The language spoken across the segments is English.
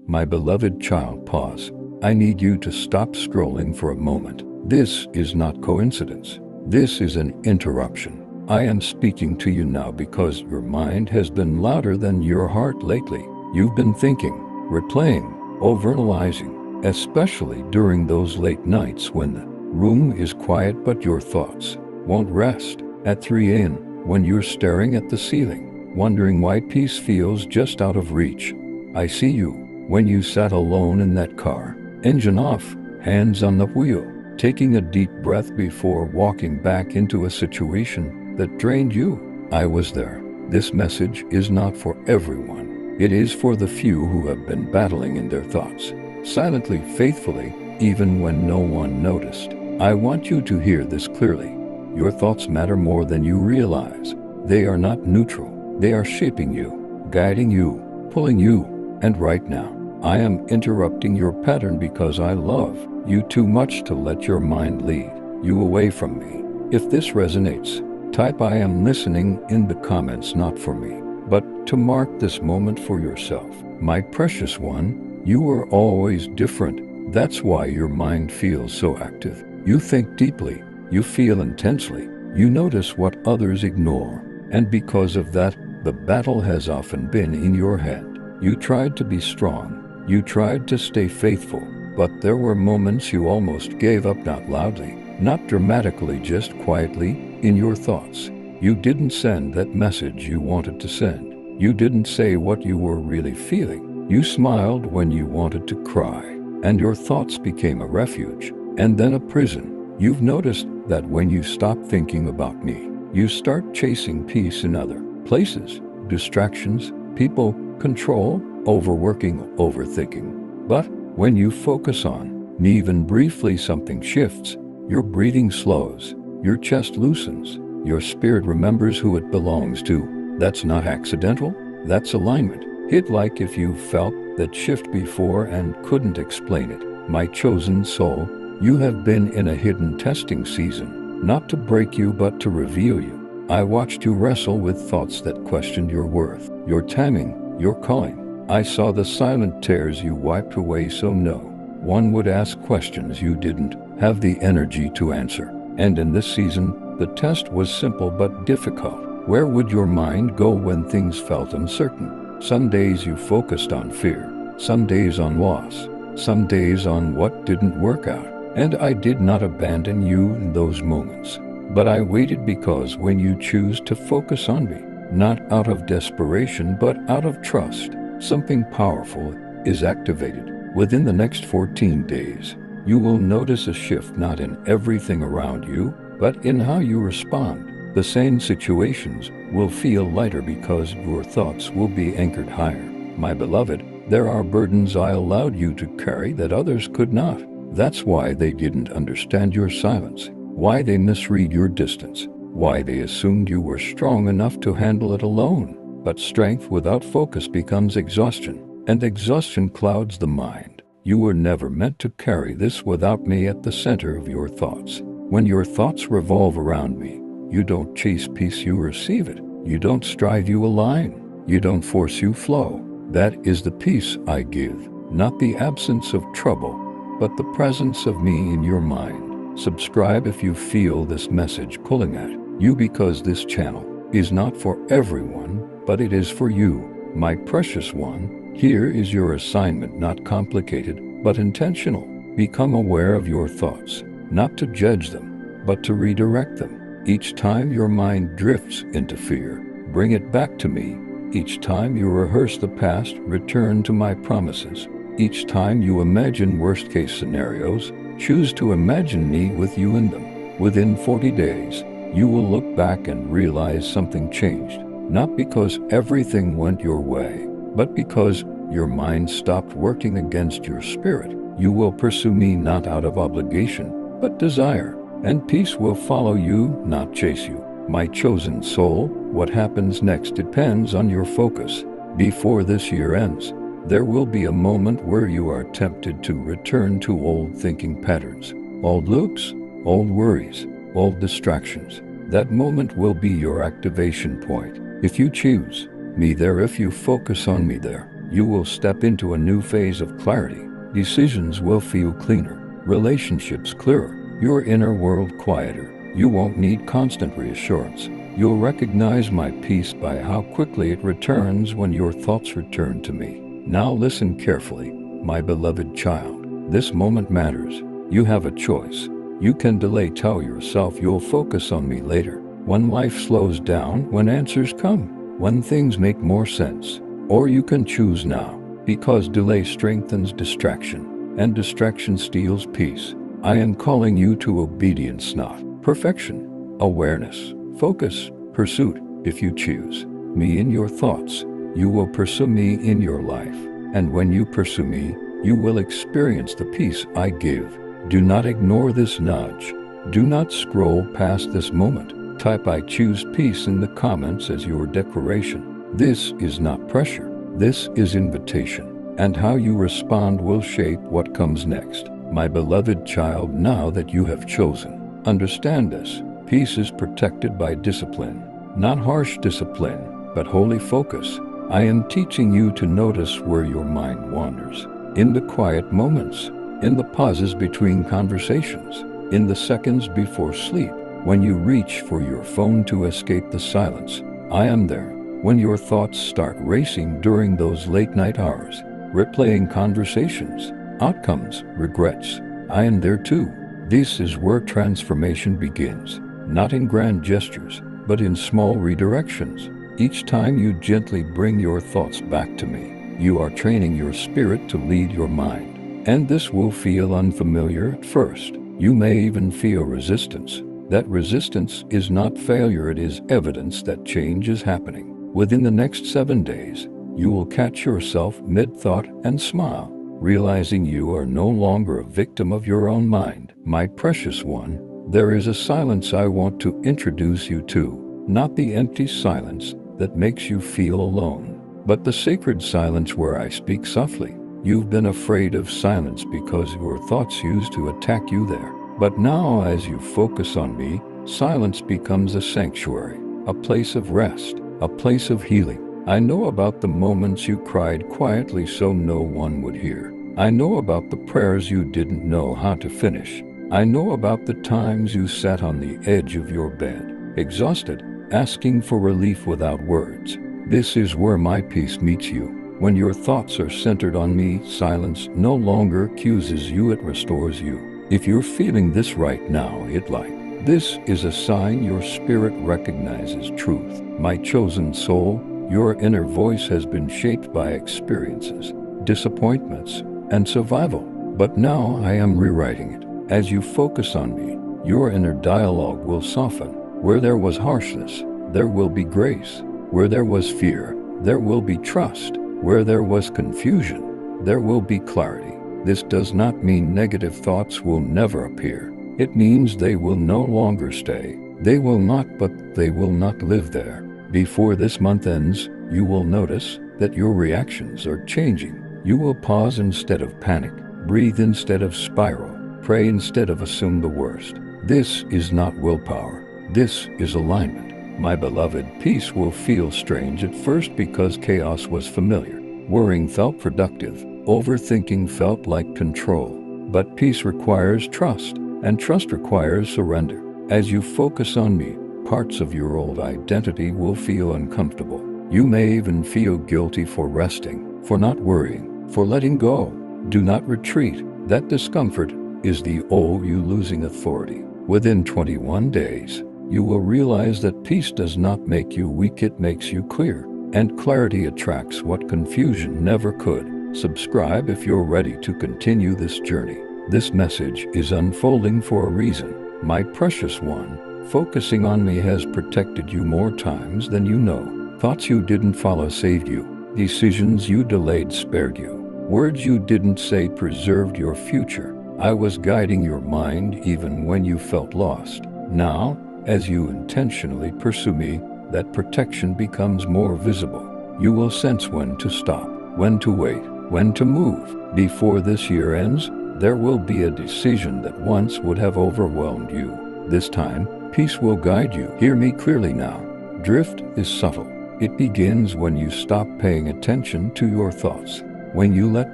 My beloved child, pause. I need you to stop scrolling for a moment. This is not coincidence. This is an interruption. I am speaking to you now because your mind has been louder than your heart lately. You've been thinking, replaying, overanalyzing, especially during those late nights when the room is quiet but your thoughts won't rest. At 3 a.m., when you're staring at the ceiling, wondering why peace feels just out of reach. I see you when you sat alone in that car, engine off, hands on the wheel, taking a deep breath before walking back into a situation that drained you. I was there. This message is not for everyone. It is for the few who have been battling in their thoughts, silently, faithfully, even when no one noticed. I want you to hear this clearly. Your thoughts matter more than you realize. They are not neutral. They are shaping you, guiding you, pulling you. And right now, I am interrupting your pattern because I love you too much to let your mind lead you away from me. If this resonates, type "I am listening" in the comments, not for me, but to mark this moment for yourself. My precious one, you are always different. That's why your mind feels so active. You think deeply, you feel intensely, you notice what others ignore. And because of that, the battle has often been in your head. You tried to be strong, you tried to stay faithful, but there were moments you almost gave up, not loudly, not dramatically, just quietly, in your thoughts. You didn't send that message you wanted to send. You didn't say what you were really feeling. You smiled when you wanted to cry, and your thoughts became a refuge, and then a prison. You've noticed that when you stop thinking about me, you start chasing peace in other places, distractions, people, control, overworking, overthinking. But when you focus on me even briefly, something shifts. Your breathing slows, your chest loosens, your spirit remembers who it belongs to. That's not accidental, that's alignment. Hit like if you felt that shift before and couldn't explain it. My chosen soul, you have been in a hidden testing season, not to break you but to reveal you. I watched you wrestle with thoughts that questioned your worth, your timing, your calling. I saw the silent tears you wiped away so no one would ask questions you didn't have the energy to answer. And in this season, the test was simple but difficult. Where would your mind go when things felt uncertain? Some days you focused on fear, some days on loss, some days on what didn't work out. And I did not abandon you in those moments. But I waited, because when you choose to focus on me, not out of desperation but out of trust, something powerful is activated. Within the next 14 days, you will notice a shift, not in everything around you, but in how you respond. The same situations will feel lighter because your thoughts will be anchored higher. My beloved, there are burdens I allowed you to carry that others could not. That's why they didn't understand your silence, why they misread your distance, why they assumed you were strong enough to handle it alone. But strength without focus becomes exhaustion, and exhaustion clouds the mind. You were never meant to carry this without me at the center of your thoughts. When your thoughts revolve around me, you don't chase peace, you receive it. You don't strive, you align. You don't force, you flow. That is the peace I give, not the absence of trouble, but the presence of me in your mind. Subscribe if you feel this message pulling at you, because this channel is not for everyone, but it is for you, my precious one. Here is your assignment, not complicated, but intentional. Become aware of your thoughts, not to judge them, but to redirect them. Each time your mind drifts into fear, bring it back to me. Each time you rehearse the past, return to my promises. Each time you imagine worst-case scenarios, choose to imagine me with you in them. Within 40 days, you will look back and realize something changed, not because everything went your way, but because your mind stopped working against your spirit. You will pursue me not out of obligation, but desire, and peace will follow you, not chase you. My chosen soul, what happens next depends on your focus. Before this year ends, there will be a moment where you are tempted to return to old thinking patterns, old loops, old worries, old distractions. That moment will be your activation point. If you choose me there, if you focus on me there, You will step into a new phase of clarity. Decisions will feel cleaner, relationships clearer, your inner world quieter. You won't need constant reassurance. You'll recognize my peace by how quickly it returns when your thoughts return to me. Now listen carefully, my beloved child. This moment matters. You have a choice. You can delay, tell yourself you'll focus on me later, when life slows down, when answers come, when things make more sense. Or you can choose now, because delay strengthens distraction, and distraction steals peace. I am calling you to obedience, not perfection, awareness, focus, pursuit. If you choose me in your thoughts, you will pursue me in your life. And when you pursue me, you will experience the peace I give. Do not ignore this nudge. Do not scroll past this moment. Type "I choose peace" in the comments as your declaration. This is not pressure. This is invitation. And how you respond will shape what comes next. My beloved child, now that you have chosen, understand this. Peace is protected by discipline. Not harsh discipline, but holy focus. I am teaching you to notice where your mind wanders. In the quiet moments, in the pauses between conversations, in the seconds before sleep, when you reach for your phone to escape the silence, I am there. When your thoughts start racing during those late night hours, replaying conversations, outcomes, regrets, I am there too. This is where transformation begins, not in grand gestures, but in small redirections. Each time you gently bring your thoughts back to me, you are training your spirit to lead your mind. And this will feel unfamiliar at first. You may even feel resistance. That resistance is not failure, it is evidence that change is happening. Within the next 7 days, you will catch yourself mid-thought and smile, realizing you are no longer a victim of your own mind. My precious one, there is a silence I want to introduce you to, not the empty silence that makes you feel alone, but the sacred silence where I speak softly. You've been afraid of silence because your thoughts used to attack you there. But now, as you focus on me, silence becomes a sanctuary, a place of rest, a place of healing. I know about the moments you cried quietly so no one would hear. I know about the prayers you didn't know how to finish. I know about the times you sat on the edge of your bed, exhausted, asking for relief without words. This is where my peace meets you. When your thoughts are centered on me, silence no longer accuses you, it restores you. If you're feeling this right now, hit like. This is a sign your spirit recognizes truth. My chosen soul, your inner voice has been shaped by experiences, disappointments, and survival. But now I am rewriting it. As you focus on me, your inner dialogue will soften. Where there was harshness, there will be grace. Where there was fear, there will be trust. Where there was confusion, there will be clarity. This does not mean negative thoughts will never appear. It means they will no longer stay. They will not, but they will not live there. Before this month ends, you will notice that your reactions are changing. You will pause instead of panic, breathe instead of spiral, pray instead of assume the worst. This is not willpower. This is alignment. My beloved, peace will feel strange at first because chaos was familiar. Worrying felt productive. Overthinking felt like control. But peace requires trust, and trust requires surrender. As you focus on me, parts of your old identity will feel uncomfortable. You may even feel guilty for resting, for not worrying, for letting go. Do not retreat. That discomfort is the old you losing authority. Within 21 days, you will realize that peace does not make you weak, it makes you clear. And clarity attracts what confusion never could. Subscribe if you're ready to continue this journey. This message is unfolding for a reason. My precious one, focusing on me has protected you more times than you know. Thoughts you didn't follow saved you. Decisions you delayed spared you. Words you didn't say preserved your future. I was guiding your mind even when you felt lost. Now, as you intentionally pursue me, that protection becomes more visible. You will sense when to stop, when to wait, when to move. Before this year ends, there will be a decision that once would have overwhelmed you. This time, peace will guide you. Hear me clearly now. Drift is subtle. It begins when you stop paying attention to your thoughts, when you let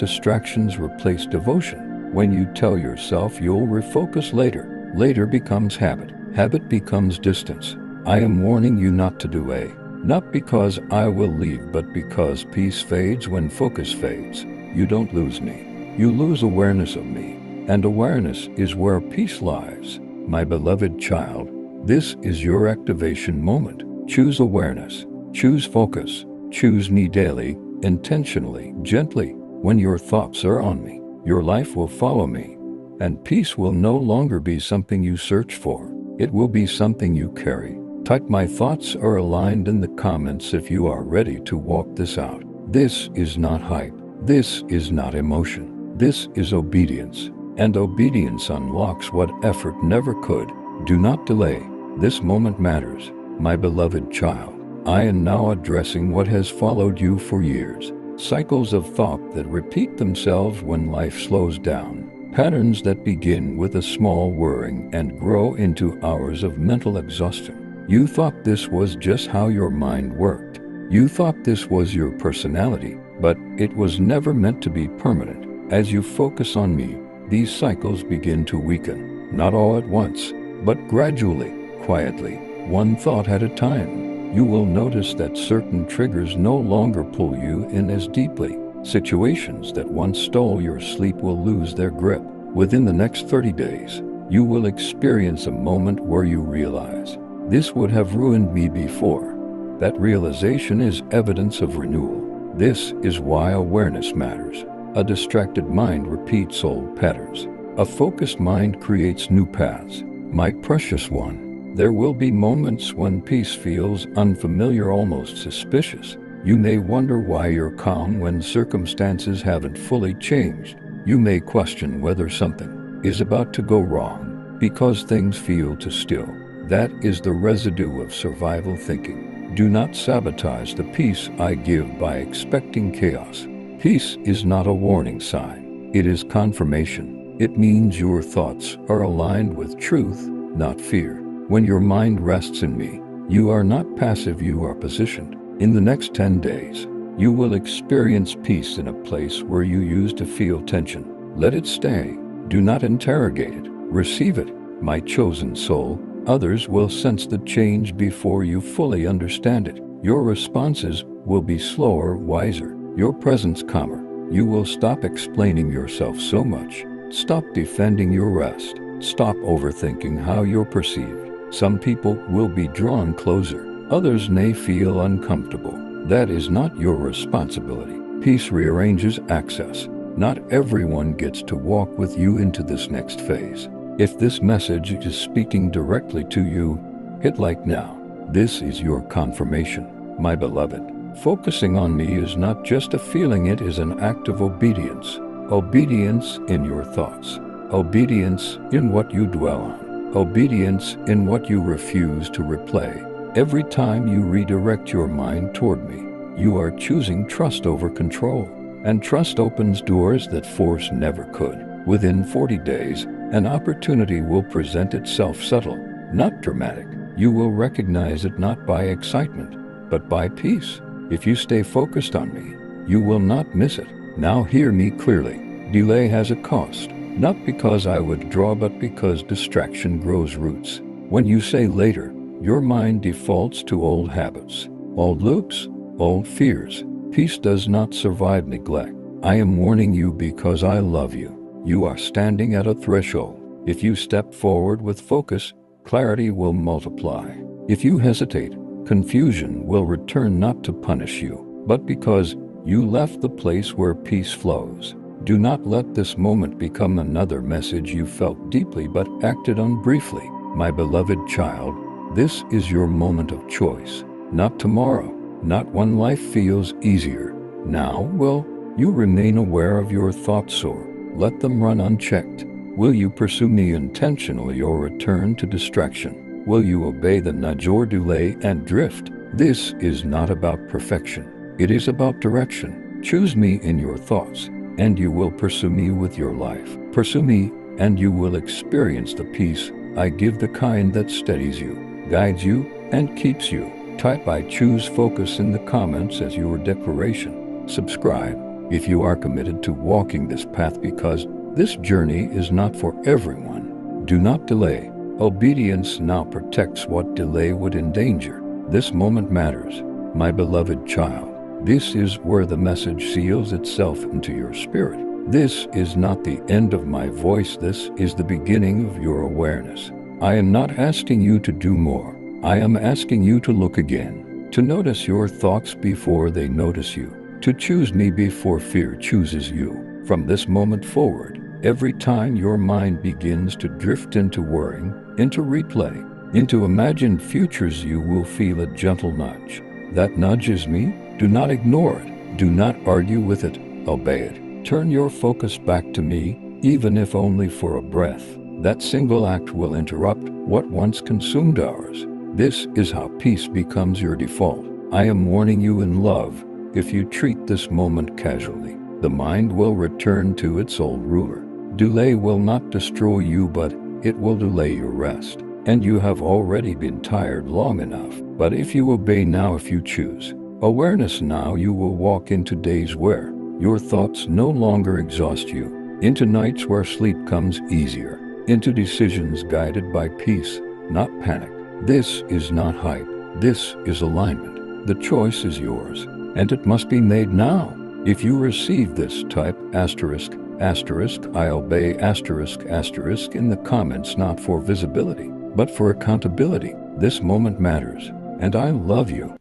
distractions replace devotion, when you tell yourself you'll refocus later. Later becomes habit. Habit becomes distance. I am warning you not to delay, not because I will leave, but because peace fades when focus fades. You don't lose me. You lose awareness of me. And awareness is where peace lies. My beloved child, this is your activation moment. Choose awareness. Choose focus. Choose me daily, intentionally, gently. When your thoughts are on me, your life will follow me. And peace will no longer be something you search for. It will be something you carry. Type "my thoughts are aligned" in the comments if you are ready to walk this out. This is not hype. This is not emotion. This is obedience. And obedience unlocks what effort never could. Do not delay. This moment matters. My beloved child, I am now addressing what has followed you for years. Cycles of thought that repeat themselves when life slows down. Patterns that begin with a small worrying and grow into hours of mental exhaustion. You thought this was just how your mind worked. You thought this was your personality, but it was never meant to be permanent. As you focus on me, these cycles begin to weaken, not all at once, but gradually, quietly, one thought at a time. You will notice that certain triggers no longer pull you in as deeply. Situations that once stole your sleep will lose their grip. Within the next 30 days, you will experience a moment where you realize, this would have ruined me before. That realization is evidence of renewal. This is why awareness matters. A distracted mind repeats old patterns. A focused mind creates new paths. My precious one, there will be moments when peace feels unfamiliar, almost suspicious. You may wonder why you're calm when circumstances haven't fully changed. You may question whether something is about to go wrong because things feel too still. That is the residue of survival thinking. Do not sabotage the peace I give by expecting chaos. Peace is not a warning sign. It is confirmation. It means your thoughts are aligned with truth, not fear. When your mind rests in me, you are not passive, you are positioned. In the next 10 days, you will experience peace in a place where you used to feel tension. Let it stay. Do not interrogate it. Receive it. My chosen soul, others will sense the change before you fully understand it. Your responses will be slower, wiser. Your presence calmer. You will stop explaining yourself so much. Stop defending your rest. Stop overthinking how you're perceived. Some people will be drawn closer. Others may feel uncomfortable. That is not your responsibility. Peace rearranges access. Not everyone gets to walk with you into this next phase. If this message is speaking directly to you, hit like now. This is your confirmation, my beloved. Focusing on me is not just a feeling, it is an act of obedience. Obedience in your thoughts. Obedience in what you dwell on. Obedience in what you refuse to replay. Every time you redirect your mind toward me, you are choosing trust over control. And trust opens doors that force never could. Within 40 days, an opportunity will present itself, subtle, not dramatic. You will recognize it not by excitement, but by peace. If you stay focused on me, you will not miss it. Now hear me clearly. Delay has a cost, not because I withdraw, but because distraction grows roots. When you say later, your mind defaults to old habits, old loops, old fears. Peace does not survive neglect. I am warning you because I love you. You are standing at a threshold. If you step forward with focus, clarity will multiply. If you hesitate, confusion will return, not to punish you, but because you left the place where peace flows. Do not let this moment become another message you felt deeply but acted on briefly. My beloved child, this is your moment of choice. Not tomorrow, not when life feels easier. Now, will you remain aware of your thoughts or let them run unchecked? Will you pursue me intentionally or return to distraction? Will you obey the nudge or delay and drift? This is not about perfection. It is about direction. Choose me in your thoughts, and you will pursue me with your life. Pursue me, and you will experience the peace I give, the kind that steadies you, guides you, and keeps you. Type "I choose focus" in the comments as your declaration. Subscribe if you are committed to walking this path, because this journey is not for everyone. Do not delay. Obedience now protects what delay would endanger. This moment matters, my beloved child. This is where the message seals itself into your spirit. This is not the end of my voice. This is the beginning of your awareness. I am not asking you to do more. I am asking you to look again, to notice your thoughts before they notice you, to choose me before fear chooses you. From this moment forward, every time your mind begins to drift into worrying, into replay, into imagined futures, you will feel a gentle nudge. That nudge is me. Do not ignore it. Do not argue with it. Obey it. Turn your focus back to me, even if only for a breath. That single act will interrupt what once consumed ours. This is how peace becomes your default. I am warning you in love. If you treat this moment casually, the mind will return to its old ruler. Delay will not destroy you, but it will delay your rest. And you have already been tired long enough. But if you obey now, if you choose awareness now, you will walk into days where your thoughts no longer exhaust you, into nights where sleep comes easier, into decisions guided by peace, not panic. This is not hype. This is alignment. The choice is yours, and it must be made now. If you receive this, type asterisk, asterisk, I obey, asterisk, asterisk in the comments, not for visibility, but for accountability. This moment matters, and I love you.